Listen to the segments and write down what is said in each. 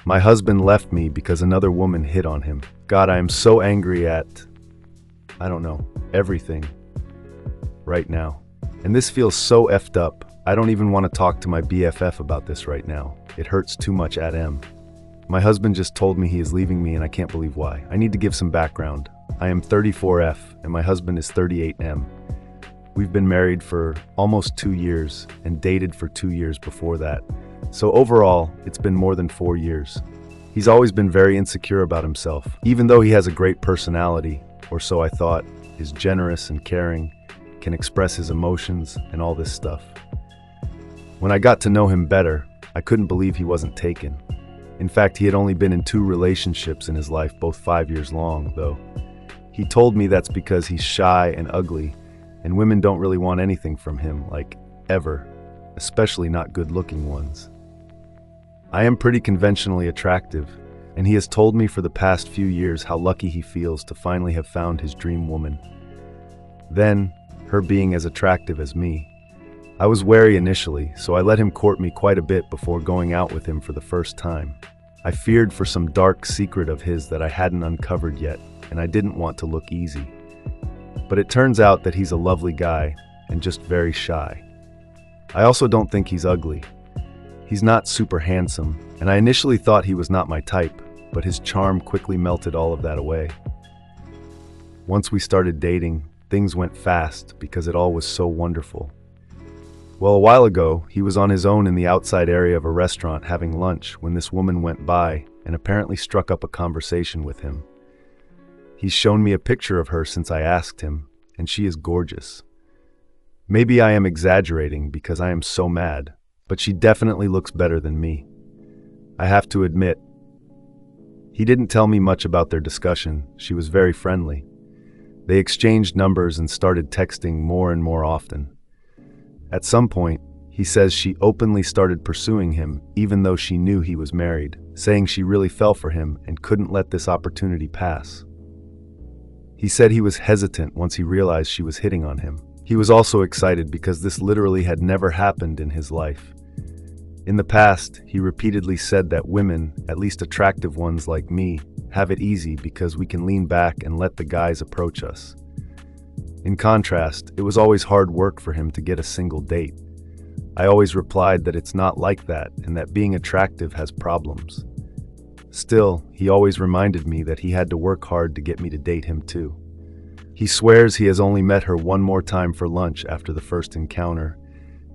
My husband left me because another woman hit on him. God, I am so angry at, I don't know, everything right now. And this feels so effed up. I don't even want to talk to my BFF about this right now. It hurts too much at M. My husband just told me he is leaving me and I can't believe why. I need to give some background. I am 34F and my husband is 38M. We've been married for almost 2 years and dated for 2 years before that. So overall, it's been more than 4 years. He's always been very insecure about himself, even though he has a great personality, or so I thought, is generous and caring, can express his emotions and all this stuff. When I got to know him better, I couldn't believe he wasn't taken. In fact, he had only been in 2 relationships in his life, both 5 years long, though. He told me that's because he's shy and ugly, and women don't really want anything from him, like, ever, especially not good-looking ones. I am pretty conventionally attractive, and he has told me for the past few years how lucky he feels to finally have found his dream woman. Then, her being as attractive as me. I was wary initially, so I let him court me quite a bit before going out with him for the first time. I feared for some dark secret of his that I hadn't uncovered yet, and I didn't want to look easy. But it turns out that he's a lovely guy, and just very shy. I also don't think he's ugly. He's not super handsome, and I initially thought he was not my type, but his charm quickly melted all of that away. Once we started dating, things went fast because it all was so wonderful. Well, a while ago, he was on his own in the outside area of a restaurant having lunch when this woman went by and apparently struck up a conversation with him. He's shown me a picture of her since I asked him, and she is gorgeous. Maybe I am exaggerating because I am so mad, but she definitely looks better than me. I have to admit, he didn't tell me much about their discussion. She was very friendly. They exchanged numbers and started texting more and more often. At some point, he says she openly started pursuing him even though she knew he was married, saying she really fell for him and couldn't let this opportunity pass. He said he was hesitant once he realized she was hitting on him. He was also excited because this literally had never happened in his life. In the past, he repeatedly said that women, at least attractive ones like me, have it easy because we can lean back and let the guys approach us. In contrast, it was always hard work for him to get a single date. I always replied that it's not like that and that being attractive has problems. Still, he always reminded me that he had to work hard to get me to date him too. He swears he has only met her one more time for lunch after the first encounter,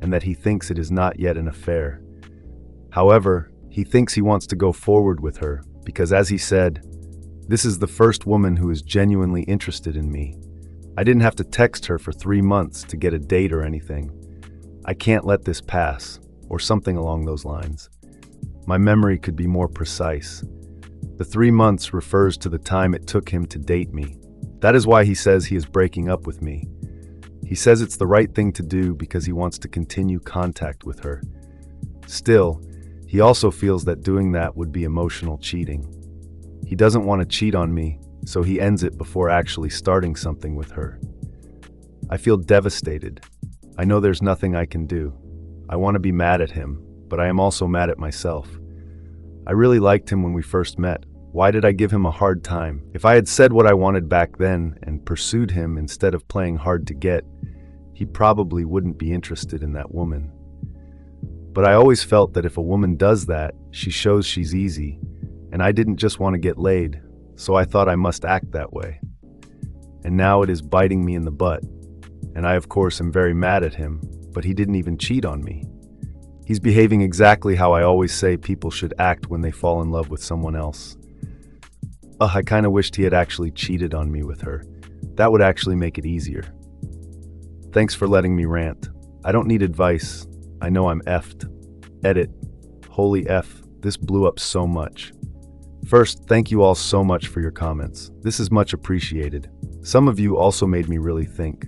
and that he thinks it is not yet an affair. However, he thinks he wants to go forward with her because, as he said, this is the first woman who is genuinely interested in me. I didn't have to text her for 3 months to get a date or anything. I can't let this pass, or something along those lines. My memory could be more precise. The 3 months refers to the time it took him to date me. That is why he says he is breaking up with me. He says it's the right thing to do because he wants to continue contact with her. Still, he also feels that doing that would be emotional cheating. He doesn't want to cheat on me, so he ends it before actually starting something with her. I feel devastated. I know there's nothing I can do. I want to be mad at him, but I am also mad at myself. I really liked him when we first met. Why did I give him a hard time? If I had said what I wanted back then and pursued him instead of playing hard to get, he probably wouldn't be interested in that woman. But I always felt that if a woman does that, she shows she's easy, and I didn't just want to get laid, so I thought I must act that way. And now it is biting me in the butt, and I of course am very mad at him, but he didn't even cheat on me. He's behaving exactly how I always say people should act when they fall in love with someone else. I kinda wished he had actually cheated on me with her. That would actually make it easier. Thanks for letting me rant. I don't need advice. I know I'm effed. Edit. Holy F, this blew up so much. First, thank you all so much for your comments. This is much appreciated. Some of you also made me really think.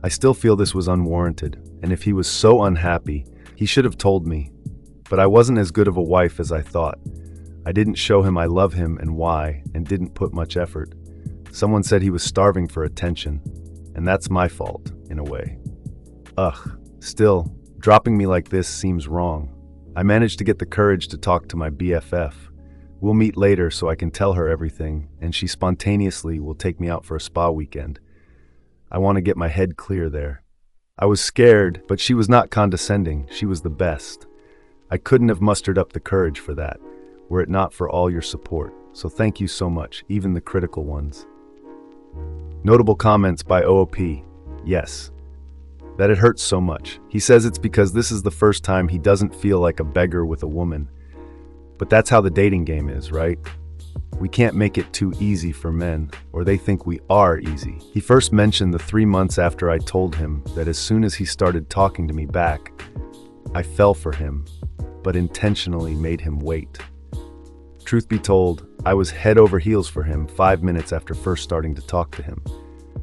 I still feel this was unwarranted, and if he was so unhappy, he should have told me. But I wasn't as good of a wife as I thought. I didn't show him I love him and why, and didn't put much effort. Someone said he was starving for attention, and that's my fault, in a way. Still, dropping me like this seems wrong. I managed to get the courage to talk to my BFF, We'll meet later so I can tell her everything, and she spontaneously will take me out for a spa weekend. I want to get my head clear there. I was scared, but she was not condescending. She was the best. I couldn't have mustered up the courage for that, were it not for all your support. So thank you so much, even the critical ones. Notable comments by OOP. Yes. That it hurts so much. He says it's because this is the first time he doesn't feel like a beggar with a woman. But that's how the dating game is, right? We can't make it too easy for men, or they think we are easy. He first mentioned the 3 months after I told him that as soon as he started talking to me back, I fell for him, but intentionally made him wait. Truth be told, I was head over heels for him 5 minutes after first starting to talk to him.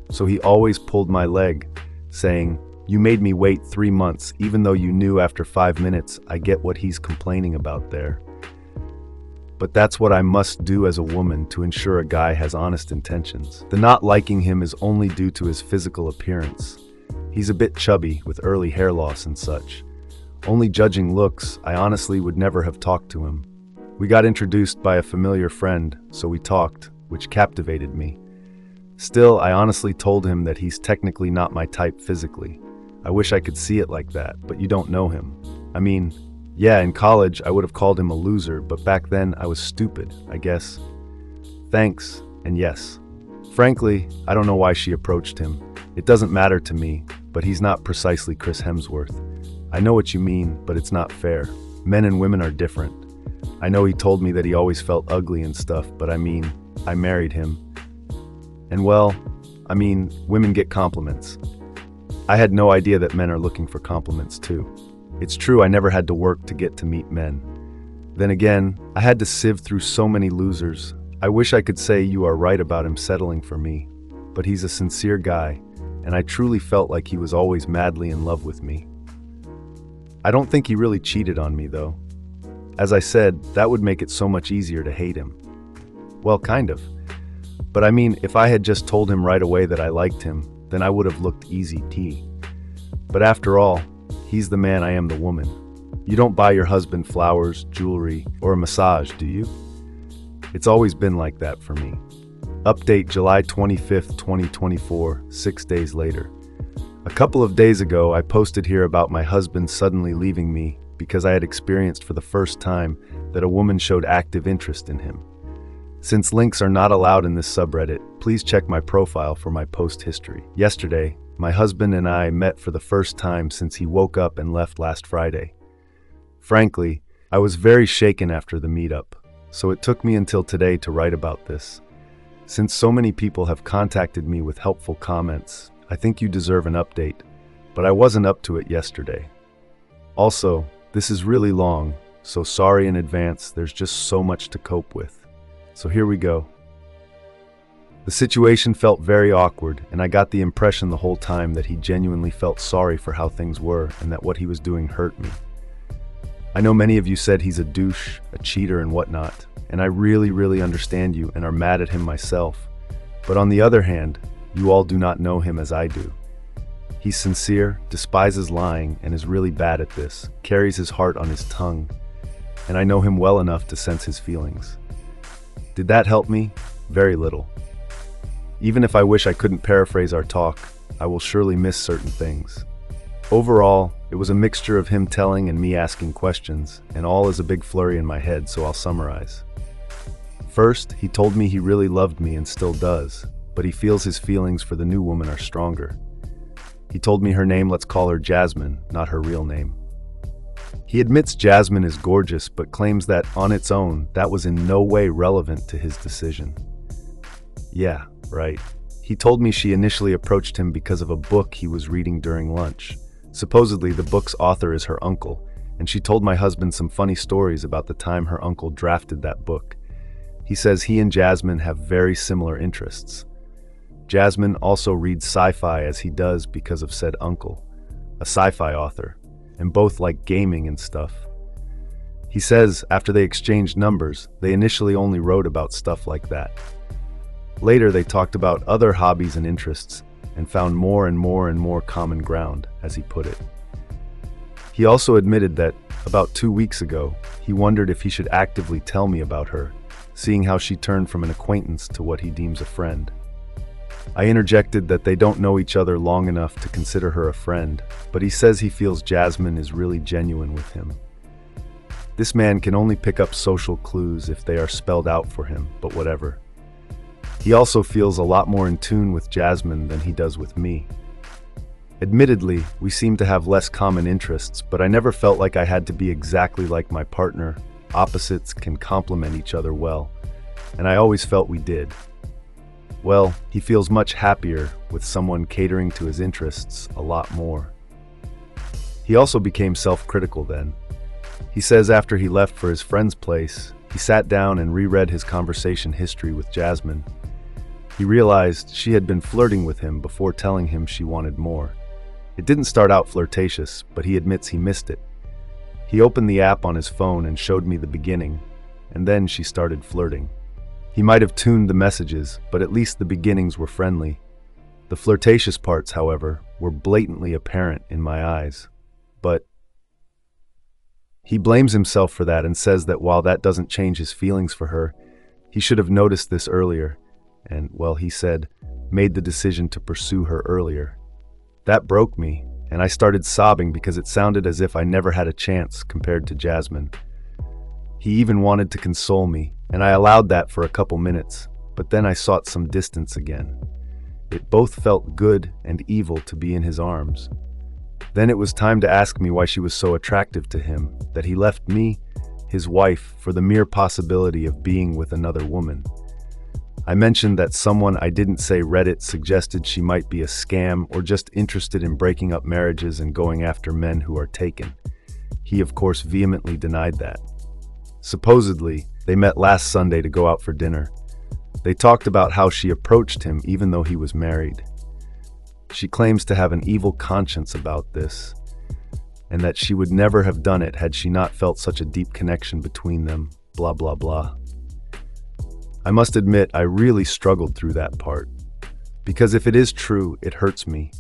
So he always pulled my leg, saying, "You made me wait 3 months, even though you knew after 5 minutes." I get what he's complaining about there. But that's what I must do as a woman to ensure a guy has honest intentions. The not liking him is only due to his physical appearance. He's a bit chubby, with early hair loss and such. Only judging looks, I honestly would never have talked to him. We got introduced by a familiar friend, so we talked, which captivated me. Still, I honestly told him that he's technically not my type physically. I wish I could see it like that, but you don't know him. I mean, yeah, in college I would have called him a loser, but back then I was stupid, I guess. Thanks, and yes. Frankly, I don't know why she approached him. It doesn't matter to me, but he's not precisely Chris Hemsworth. I know what you mean, but it's not fair. Men and women are different. I know he told me that he always felt ugly and stuff, but I mean, I married him. And well, women get compliments. I had no idea that men are looking for compliments too. It's true I never had to work to get to meet men. Then again, I had to sift through so many losers. I wish I could say you are right about him settling for me, but he's a sincere guy, and I truly felt like he was always madly in love with me. I don't think he really cheated on me though. As I said, that would make it so much easier to hate him. Well, kind of. But if I had just told him right away that I liked him, then I would have looked easy tea. But after all, he's the man, I am the woman. You don't buy your husband flowers, jewelry, or a massage, do you? It's always been like that for me. Update July 25th, 2024, 6 days later. A couple of days ago, I posted here about my husband suddenly leaving me because I had experienced for the first time that a woman showed active interest in him. Since links are not allowed in this subreddit, please check my profile for my post history. Yesterday, my husband and I met for the first time since he woke up and left last Friday. Frankly, I was very shaken after the meetup, so it took me until today to write about this. Since so many people have contacted me with helpful comments, I think you deserve an update, but I wasn't up to it yesterday. Also, this is really long, so sorry in advance, there's just so much to cope with. So here we go. The situation felt very awkward, and I got the impression the whole time that he genuinely felt sorry for how things were and that what he was doing hurt me. I know many of you said he's a douche, a cheater, and whatnot, and I really understand you and are mad at him myself. But on the other hand, you all do not know him as I do. He's sincere, despises lying, and is really bad at this, carries his heart on his tongue, and I know him well enough to sense his feelings. Did that help me? Very little. Even if I wish I couldn't paraphrase our talk, I will surely miss certain things. Overall, it was a mixture of him telling and me asking questions, and all is a big flurry in my head, so I'll summarize. First, he told me he really loved me and still does, but he feels his feelings for the new woman are stronger. He told me her name, let's call her Jasmine, not her real name. He admits Jasmine is gorgeous, but claims that, on its own, that was in no way relevant to his decision. Yeah, right. He told me she initially approached him because of a book he was reading during lunch. Supposedly, the book's author is her uncle, and she told my husband some funny stories about the time her uncle drafted that book. He says he and Jasmine have very similar interests. Jasmine also reads sci-fi as he does because of said uncle, a sci-fi author, and both like gaming and stuff. He says after they exchanged numbers, they initially only wrote about stuff like that. Later they talked about other hobbies and interests and found more and more common ground, as he put it. He also admitted that, about 2 weeks ago, he wondered if he should actively tell me about her, seeing how she turned from an acquaintance to what he deems a friend. I interjected that they don't know each other long enough to consider her a friend, but he says he feels Jasmine is really genuine with him. This man can only pick up social clues if they are spelled out for him, but whatever. He also feels a lot more in tune with Jasmine than he does with me. Admittedly, we seem to have less common interests, but I never felt like I had to be exactly like my partner. Opposites can complement each other well, and I always felt we did. Well, he feels much happier with someone catering to his interests a lot more. He also became self-critical then. He says after he left for his friend's place, he sat down and reread his conversation history with Jasmine. He realized she had been flirting with him before telling him she wanted more. It didn't start out flirtatious, but he admits he missed it. He opened the app on his phone and showed me the beginning, and then she started flirting. He might have tuned the messages, but at least the beginnings were friendly. The flirtatious parts, however, were blatantly apparent in my eyes. But he blames himself for that and says that while that doesn't change his feelings for her, he should have noticed this earlier and, well, he said, made the decision to pursue her earlier. That broke me, and I started sobbing because it sounded as if I never had a chance compared to Jasmine. He even wanted to console me, and I allowed that for a couple minutes, but then I sought some distance again. It both felt good and evil to be in his arms. Then it was time to ask me why she was so attractive to him, that he left me, his wife, for the mere possibility of being with another woman. I mentioned that someone I didn't say Reddit suggested she might be a scam or just interested in breaking up marriages and going after men who are taken. He, of course, vehemently denied that. Supposedly, they met last Sunday to go out for dinner. They talked about how she approached him even though he was married. She claims to have an evil conscience about this, and that she would never have done it had she not felt such a deep connection between them, blah blah blah. I must admit I really struggled through that part, because if it is true, it hurts me,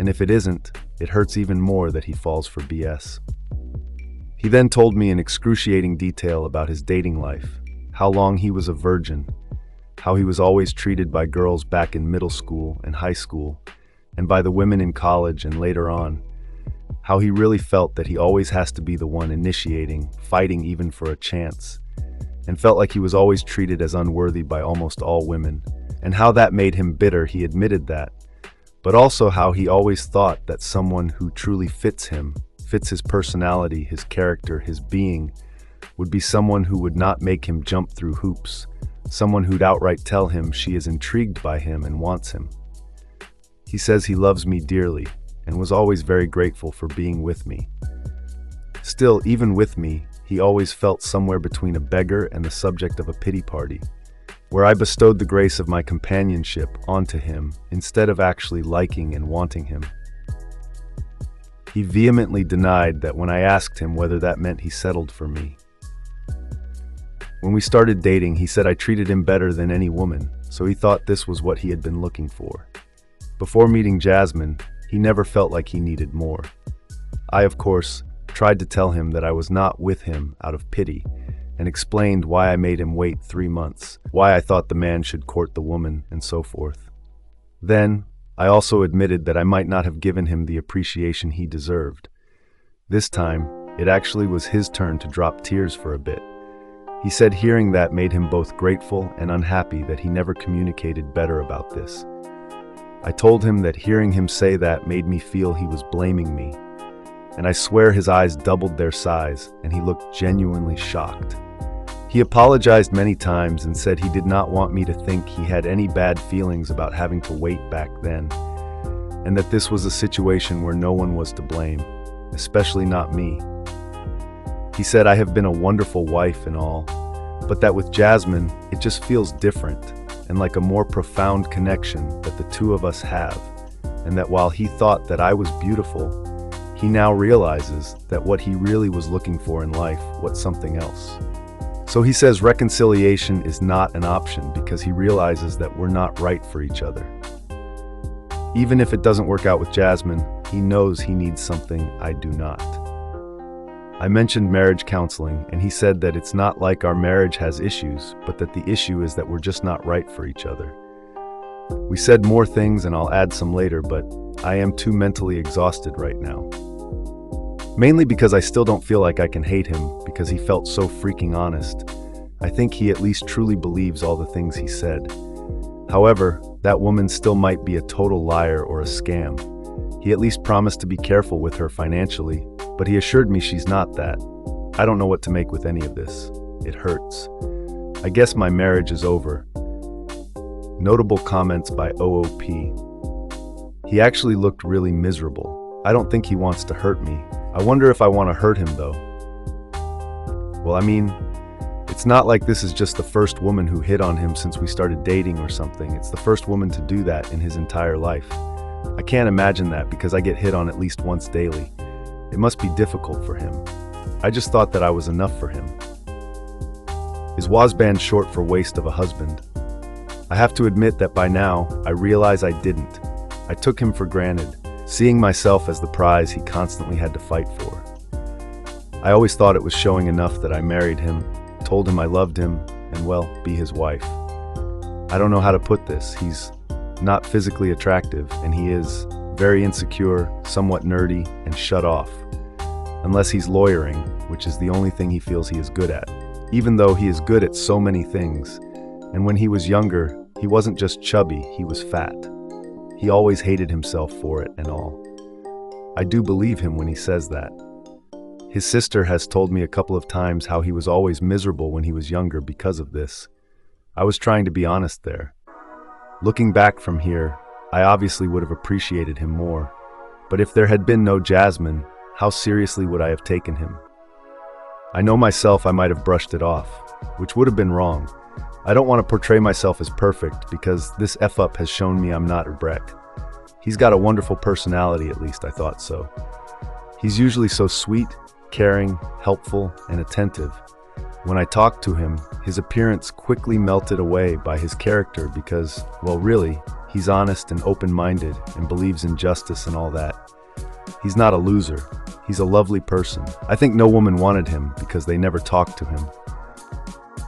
and if it isn't, it hurts even more that he falls for BS. He then told me in excruciating detail about his dating life, how long he was a virgin, how he was always treated by girls back in middle school and high school, and by the women in college and later on, how he really felt that he always has to be the one initiating, fighting even for a chance, and felt like he was always treated as unworthy by almost all women, and how that made him bitter. He admitted that, but also how he always thought that someone who truly fits him, fits his personality, his character, his being, would be someone who would not make him jump through hoops, someone who'd outright tell him she is intrigued by him and wants him. He says he loves me dearly and was always very grateful for being with me. Still, even with me, he always felt somewhere between a beggar and the subject of a pity party, where I bestowed the grace of my companionship onto him instead of actually liking and wanting him. He vehemently denied that when I asked him whether that meant he settled for me. When we started dating, he said I treated him better than any woman, so he thought this was what he had been looking for. Before meeting Jasmine, he never felt like he needed more. I, of course, tried to tell him that I was not with him out of pity, and explained why I made him wait 3 months, why I thought the man should court the woman, and so forth. Then, I also admitted that I might not have given him the appreciation he deserved. This time, it actually was his turn to drop tears for a bit. He said hearing that made him both grateful and unhappy that he never communicated better about this. I told him that hearing him say that made me feel he was blaming me, and I swear his eyes doubled their size and he looked genuinely shocked. He apologized many times and said he did not want me to think he had any bad feelings about having to wait back then, and that this was a situation where no one was to blame, especially not me. He said I have been a wonderful wife and all, but that with Jasmine, it just feels different and like a more profound connection that the two of us have, and that while he thought that I was beautiful, he now realizes that what he really was looking for in life was something else. So he says reconciliation is not an option because he realizes that we're not right for each other. Even if it doesn't work out with Jasmine, he knows he needs something I do not. I mentioned marriage counseling, and he said that it's not like our marriage has issues, but that the issue is that we're just not right for each other. We said more things, and I'll add some later, but I am too mentally exhausted right now. Mainly because I still don't feel like I can hate him, because he felt so freaking honest. I think he at least truly believes all the things he said. However, that woman still might be a total liar or a scam. He at least promised to be careful with her financially, but he assured me she's not that. I don't know what to make with any of this. It hurts. I guess my marriage is over. Notable comments by OOP. He actually looked really miserable. I don't think he wants to hurt me. I wonder if I want to hurt him though. Well, I mean, it's not like this is just the first woman who hit on him since we started dating or something. It's the first woman to do that in his entire life. I can't imagine that because I get hit on at least once daily. It must be difficult for him. I just thought that I was enough for him. Is Wazban short for waste of a husband? I have to admit that by now, I realize I didn't. I took him for granted, seeing myself as the prize he constantly had to fight for. I always thought it was showing enough that I married him, told him I loved him, and well, be his wife. I don't know how to put this. He's not physically attractive, and he is very insecure, somewhat nerdy, and shut off. Unless he's lawyering, which is the only thing he feels he is good at. Even though he is good at so many things. And when he was younger, he wasn't just chubby, he was fat. He always hated himself for it and all. I do believe him when he says that. His sister has told me a couple of times how he was always miserable when he was younger because of this. I was trying to be honest there. Looking back from here, I obviously would have appreciated him more. But if there had been no Jasmine, how seriously would I have taken him? I know myself I might have brushed it off, which would have been wrong. I don't want to portray myself as perfect because this F-up has shown me I'm not a Breck. He's got a wonderful personality, at least I thought so. He's usually so sweet, caring, helpful, and attentive. When I talked to him, his appearance quickly melted away by his character because, well, really, he's honest and open-minded and believes in justice and all that. He's not a loser. He's a lovely person. I think no woman wanted him because they never talked to him.